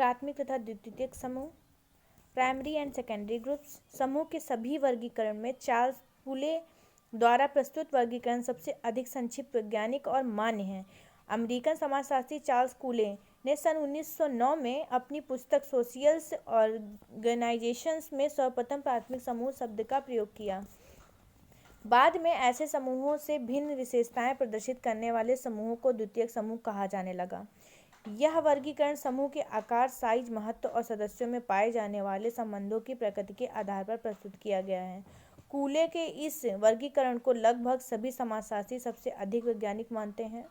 प्राथमिक तथा द्वितीयक समूह, प्राइमरी एंड सेकेंडरी ग्रुप्स। समूह के सभी वर्गीकरण में चार्ल्स पूले द्वारा प्रस्तुत वर्गीकरण सबसे अधिक संक्षिप्त, वैज्ञानिक और मान्य है। अमेरिकन समाजशास्त्री चार्ल्स कूले ने सन 1909 में अपनी पुस्तक सोशियल्स ऑर्गेनाइजेशंस में सर्वप्रथम प्राथमिक समूह शब्द का प्रयोग किया। बाद में ऐसे समूहों से भिन्न विशेषताएं प्रदर्शित करने वाले समूहों को द्वितीयक समूह कहा जाने लगा। यह वर्गीकरण समूह के आकार, साइज, महत्व और सदस्यों में पाए जाने वाले संबंधों की प्रकृति के आधार पर प्रस्तुत किया गया है। कूले के इस वर्गीकरण को लगभग सभी समाजशास्त्री सबसे अधिक वैज्ञानिक मानते हैं,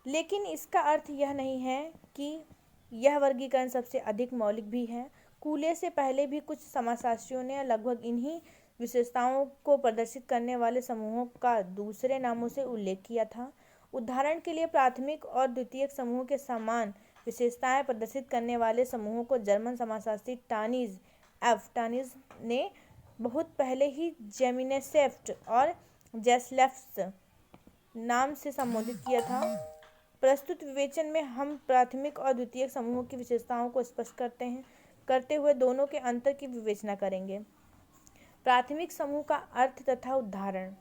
लेकिन इसका अर्थ यह नहीं है कि यह वर्गीकरण सबसे अधिक मौलिक भी है। कूले से पहले भी कुछ समाजशास्त्रियों ने लगभग इन्हीं विशेषताओं को प्रदर्शित करने वाले समूहों का दूसरे नामों से उल्लेख किया था। उदाहरण के लिए प्राथमिक और द्वितीयक समूह के समान विशेषताएं प्रदर्शित करने वाले समूहों को जर्मन समाजशास्त्री टानीज ने बहुत पहले ही जेमिनेसेफ्ट और जेसलेफ्ट नाम से संबोधित किया था। प्रस्तुत विवेचन में हम प्राथमिक और द्वितीयक समूहों की विशेषताओं को स्पष्ट करते हुए दोनों के अंतर की विवेचना करेंगे। प्राथमिक समूह का अर्थ तथा उदाहरण।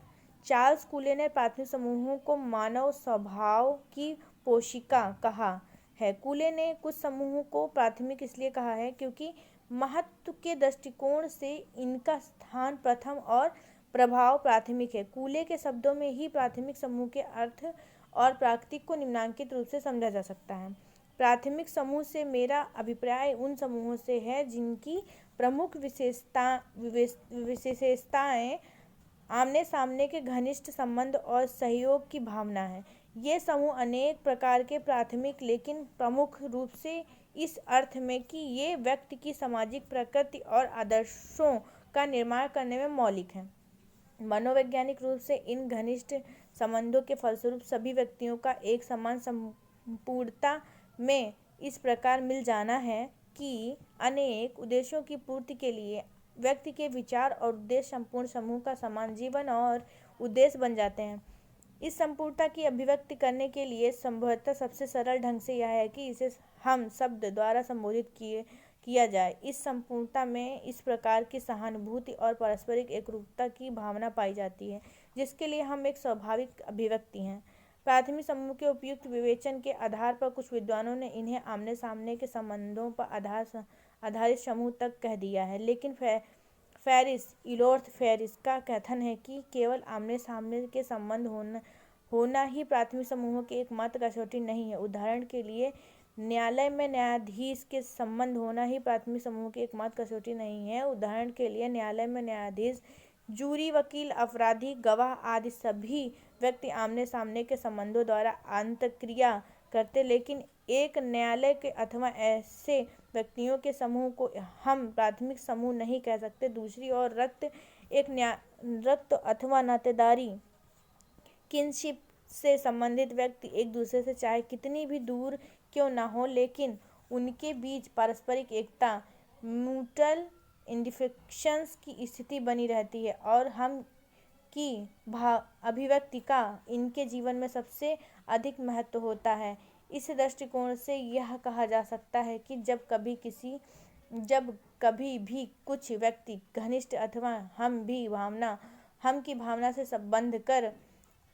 चार्ल्स कूले ने प्राथमिक समूहों को मानव स्वभाव की पोशिका कहा है। कूले ने कुछ समूहों को प्राथमिक इसलिए कहा है क्योंकि महत्व के दृष्टिकोण से इनका स्थान प्रथम और प्रभाव प्राथमिक है। कूले के शब्दों में ही प्राथमिक समूह के अर्थ और प्रकृति को निम्नलिखित रूप से समझा जा सकता है। प्राथमिक समूह से मेरा अभिप्राय उन समूहों से है जिनकी प्रमुख विशेषताएं आमने सामने के घनिष्ठ संबंध और सहयोग की भावना है। ये समूह अनेक प्रकार के प्राथमिक, लेकिन प्रमुख रूप से इस अर्थ में कि ये व्यक्ति की सामाजिक प्रकृति और आदर्शों का निर्माण करने में मौलिक हैं। मनोवैज्ञानिक रूप से इन घनिष्ठ संबंधों के फलस्वरूप सभी व्यक्तियों का एक समान संपूर्णता में इस प्रकार मिल जाना है कि अनेक उद्देश्यों की पूर्ति के लिए व्यक्ति के विचार और उद्देश्य संपूर्ण समूह का समान जीवन और उद्देश्य बन जाते हैं। इस संपूर्णता की अभिव्यक्ति करने के लिए संभवतः सबसे सरल ढंग से यह है कि इसे हम शब्द द्वारा संबोधित किया जाए। इस संपूर्णता में इस प्रकार की सहानुभूति और पारस्परिक एकरूपता की भावना पाई जाती है जिसके लिए हम एक स्वाभाविक अभिव्यक्ति हैं। प्राथमिक समूह के उपयुक्त विवेचन के आधार पर कुछ विद्वानों ने इन्हें आमने सामने के संबंधों पर आधारित समूह तक कह दिया है, लेकिन इलोर्थ फेरिस का कथन है कि केवल आमने सामने के संबंध होना ही प्राथमिक समूहों की एकमात्र कसौटी नहीं है। उदाहरण के लिए, न्यायालय में न्यायाधीश के संबंध होना ही प्राथमिक समूह की एकमात्र कसौटी नहीं है। उदाहरण के लिए, न्यायालय में न्यायाधीश, जूरी, वकील, अपराधी, गवाह आदि सभी व्यक्ति आमने सामने के संबंधों द्वारा अंतःक्रिया करते, लेकिन एक न्यायालय के अथवा ऐसे व्यक्तियों के समूह को हम प्राथमिक समूह नहीं कह सकते। दूसरी ओर रक्त अथवा नातेदारी किनशिप से संबंधित व्यक्ति एक दूसरे से चाहे कितनी भी दूर क्यों ना हो, लेकिन उनके बीच पारस्परिक एकता, म्यूचुअल आइडेंटिफिकेशंस की स्थिति बनी रहती है और हम की अभिव्यक्ति का इनके जीवन में सबसे अधिक महत्व होता है। इस दृष्टिकोण से यह कहा जा सकता है कि जब कभी भी कुछ व्यक्ति घनिष्ठ अथवा हम की भावना से संबंध कर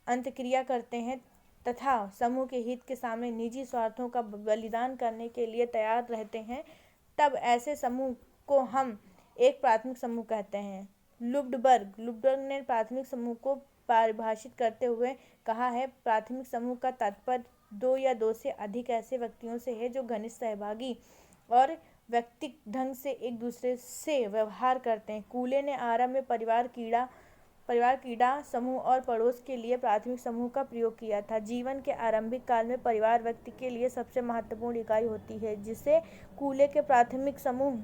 अंतःक्रिया करते हैं तथा समूह के हित के सामने निजी स्वार्थों का बलिदान करने के लिए तैयार रहते हैं, तब ऐसे समूह को हम एक प्राथमिक समूह कहते हैं। लुडबर्ग ने प्राथमिक समूह को परिभाषित करते हुए कहा है, प्राथमिक समूह का तात्पर्य दो या दो से अधिक ऐसे व्यक्तियों से है जो घनिष्ठ सहभागी और व्यक्तिगत ढंग से एक दूसरे से व्यवहार करते हैं। कूले ने आरंभ में परिवार, कीड़ा समूह और पड़ोस के लिए प्राथमिक समूह का प्रयोग किया था। जीवन के आरंभिक काल में परिवार व्यक्ति के लिए सबसे महत्वपूर्ण इकाई होती है, जिसे कूले के प्राथमिक समूह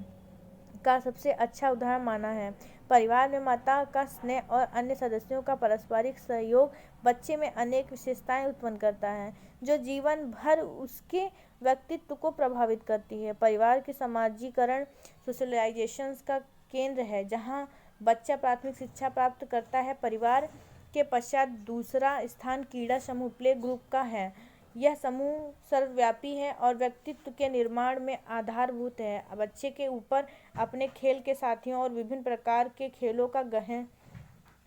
का सबसे अच्छा उदाहरण माना है। परिवार में माता का स्नेह और अन्य सदस्यों का पारस्परिक सहयोग बच्चे में अनेक विशेषताएं उत्पन्न करता है जो जीवन भर उसके व्यक्तित्व को प्रभावित करती है। परिवार की समाजीकरण सोशलाइजेशन का केंद्र है, जहां बच्चा प्राथमिक शिक्षा प्राप्त करता है। परिवार के पश्चात दूसरा स्थान कीड़ा समूह प्ले ग्रुप का है। यह समूह सर्वव्यापी है और व्यक्तित्व के निर्माण में आधारभूत है। अब बच्चे के ऊपर अपने खेल के साथियों और विभिन्न प्रकार के खेलों का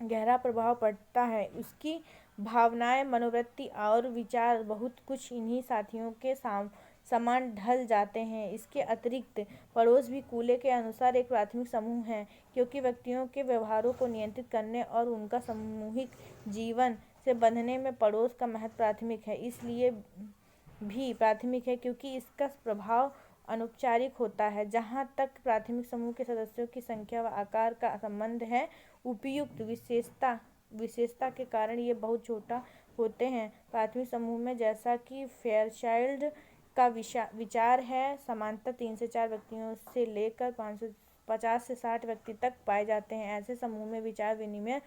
गहरा प्रभाव पड़ता है। उसकी भावनाएं, मनोवृत्ति और विचार बहुत कुछ इन्हीं साथियों के समान ढल जाते हैं। इसके अतिरिक्त पड़ोस भी कूले के अनुसार एक प्राथमिक समूह है, क्योंकि व्यक्तियों के व्यवहारों को नियंत्रित करने और उनका सामूहिक जीवन से बंधने में पड़ोस का महत्व प्राथमिक है। इसलिए भी प्राथमिक है क्योंकि इसका प्रभाव अनौपचारिक होता है। जहाँ तक प्राथमिक समूह के सदस्यों की संख्या व आकार का संबंध है, उपयुक्त विशेषता के कारण ये बहुत छोटा होते हैं। प्राथमिक समूह में, जैसा कि फेयरचाइल्ड का विचार है, समानता 3 से 4 व्यक्तियों से लेकर 50 से 60 व्यक्ति तक पाए जाते हैं। ऐसे समूह में विचार विनिमय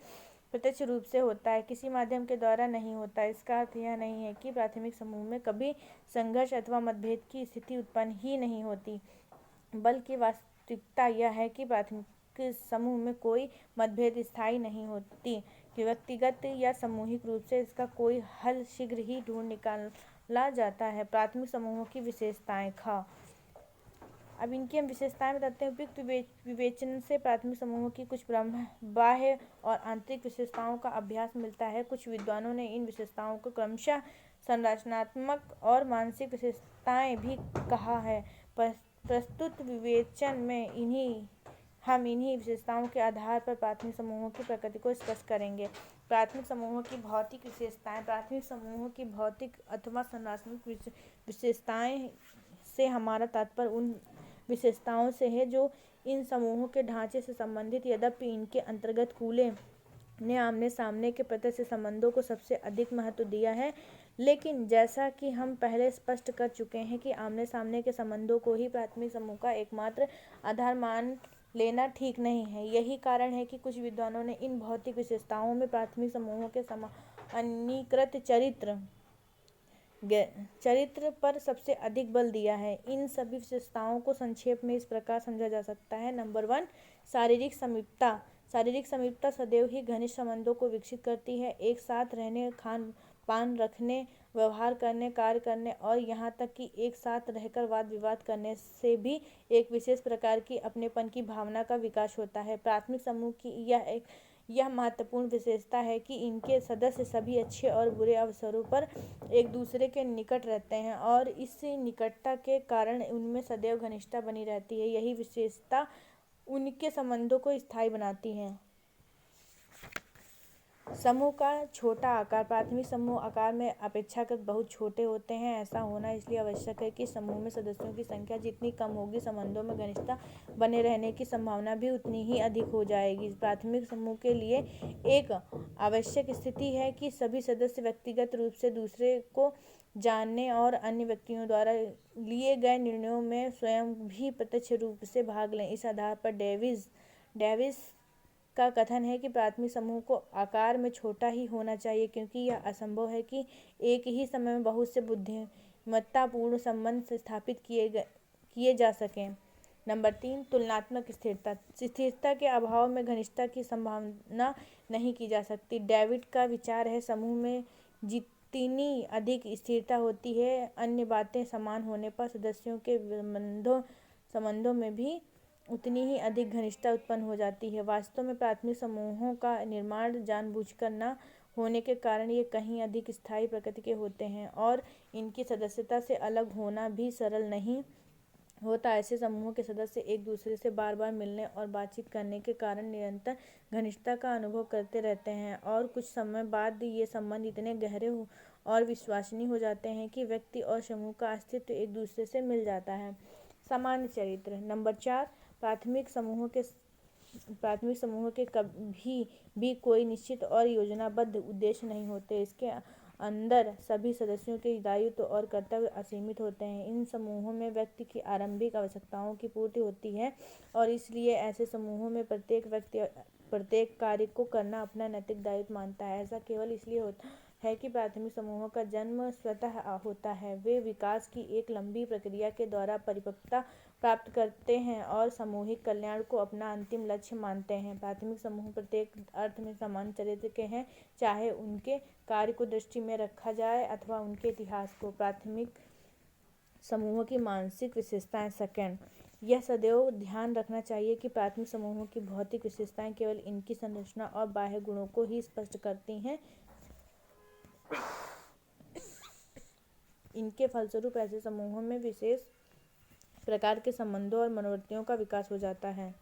प्रत्यक्ष रूप से होता है, किसी माध्यम के द्वारा नहीं होता। इसका अर्थ यह नहीं है कि प्राथमिक समूह में कभी संघर्ष अथवा मतभेद की स्थिति उत्पन्न ही नहीं होती, बल्कि वास्तविकता यह है कि प्राथमिक समूह में कोई मतभेद स्थायी नहीं होती, कि व्यक्तिगत या सामूहिक रूप से इसका कोई हल शीघ्र ही ढूंढ निकाला जाता है। प्राथमिक समूहों की विशेषताएं। अब इनकी हम विशेषताएं बताते हैं। उपयुक्त विवेचन से प्राथमिक समूहों की कुछ बाह्य और आंतरिक विशेषताओं का अभ्यास मिलता है। कुछ विद्वानों ने इन विशेषताओं को क्रमशः संरचनात्मक और मानसिक विशेषताएं भी कहा है। प्रस्तुत विवेचन में हम इन्हीं विशेषताओं के आधार पर प्राथमिक समूहों की प्रकृति को स्पष्ट करेंगे। प्राथमिक समूहों की भौतिक विशेषताएं। प्राथमिक समूहों की भौतिक अथवा संरचनात्मक विशेषताएं से हमारा तात्पर्य उन विशेषताओं से है जो इन समूहों के ढांचे से संबंधित। यद्यपि इनके अंतर्गत कूले ने आमने सामने के प्रत्यक्ष संबंधों को सबसे अधिक महत्व दिया है, लेकिन जैसा कि हम पहले स्पष्ट कर चुके हैं कि आमने सामने के संबंधों को ही प्राथमिक समूह का एकमात्र आधार मान लेना ठीक नहीं है। यही कारण है कि कुछ विद्वानों ने इन भौतिक विशेषताओं में प्राथमिक समूहों के सामान्यीकृत चरित्र पर सबसे अधिक बल दिया है। इन सभी विशेषताओं को संक्षेप में इस प्रकार समझा जा सकता है। नंबर 1, शारीरिक समीपता। शारीरिक समीपता सदैव ही घनिष्ठ संबंधों को विकसित करती है। एक साथ रहने, खान पान रखने, व्यवहार करने, कार्य करने और यहाँ तक कि एक साथ रहकर वाद विवाद करने से भी एक विशेष प्रकार की अपनेपन की भावना का विकास होता है। प्राथमिक समूह की यह महत्वपूर्ण विशेषता है कि इनके सदस्य सभी अच्छे और बुरे अवसरों पर एक दूसरे के निकट रहते हैं और इस निकटता के कारण उनमें सदैव घनिष्ठता बनी रहती है। यही विशेषता उनके संबंधों को स्थायी बनाती है। समूह का छोटा आकार। प्राथमिक समूह आकार में अपेक्षाकृत बहुत छोटे होते हैं। ऐसा होना इसलिए आवश्यक है कि समूह में सदस्यों की संख्या जितनी कम होगी, संबंधों में घनिष्ठता बने रहने की संभावना भी उतनी ही अधिक हो जाएगी। प्राथमिक समूह के लिए एक आवश्यक स्थिति है कि सभी सदस्य व्यक्तिगत रूप से दूसरे को जानने और अन्य व्यक्तियों द्वारा लिए गए निर्णयों में स्वयं भी प्रत्यक्ष रूप से भाग लें। इस आधार पर डेविस का कथन है कि प्राथमिक समूह को आकार में छोटा ही होना चाहिए, क्योंकि यह असंभव है कि एक ही समय में बहुत से बुद्धिमत्तापूर्ण संबंध स्थापित किए जा सकें। नंबर 3, तुलनात्मक स्थिरता। स्थिरता के अभाव में घनिष्ठता की संभावना नहीं की जा सकती। डेविड का विचार है, समूह में जितनी अधिक स्थिरता होती है, अन्य बातें समान होने पर सदस्यों के संबंधों में भी उतनी ही अधिक घनिष्ठता उत्पन्न हो जाती है। वास्तव में प्राथमिक समूहों का निर्माण जानबूझकर न होने के कारण ये कहीं अधिक स्थायी प्रकृति के होते हैं और इनकी सदस्यता से अलग होना भी सरल नहीं होता। ऐसे समूहों के सदस्य एक दूसरे से बार बार मिलने और बातचीत करने के कारण निरंतर घनिष्ठता का अनुभव करते रहते हैं और कुछ समय बाद ये संबंध इतने गहरे और विश्वसनीय हो जाते हैं कि व्यक्ति और समूह का अस्तित्व एक दूसरे से मिल जाता है। सामान्य चरित्र। नंबर 4, प्राथमिक समूहों के कभी भी कोई निश्चित और योजनाबद्ध उद्देश्य नहीं होते। इसके अंदर सभी सदस्यों के दायित्व और कर्तव्य असीमित होते हैं। इन समूहों में व्यक्ति की आरंभिक आवश्यकताओं की पूर्ति होती है और इसलिए ऐसे समूहों में प्रत्येक व्यक्ति प्रत्येक कार्य को करना अपना नैतिक दायित्व मानता है। ऐसा केवल इसलिए होता है कि प्राथमिक समूहों का जन्म स्वतः होता है। वे विकास की एक लंबी प्रक्रिया के द्वारा परिपक्वता प्राप्त करते हैं और सामूहिक कल्याण को अपना अंतिम लक्ष्य मानते हैं। प्राथमिक समूह प्रत्येक अर्थ में समान चरित्र के हैं, चाहे उनके कार्य को दृष्टि में रखा जाए अथवा उनके इतिहास को। प्राथमिक समूहों की मानसिक विशेषताएं। सेकंड, यह सदैव ध्यान रखना चाहिए कि प्राथमिक समूहों की भौतिक विशेषताएं केवल इनकी संरचना और बाह्य गुणों को ही स्पष्ट करती हैं। इनके फलस्वरूप ऐसे समूहों में विशेष प्रकार के संबंधों और मनोवृत्तियों का विकास हो जाता है।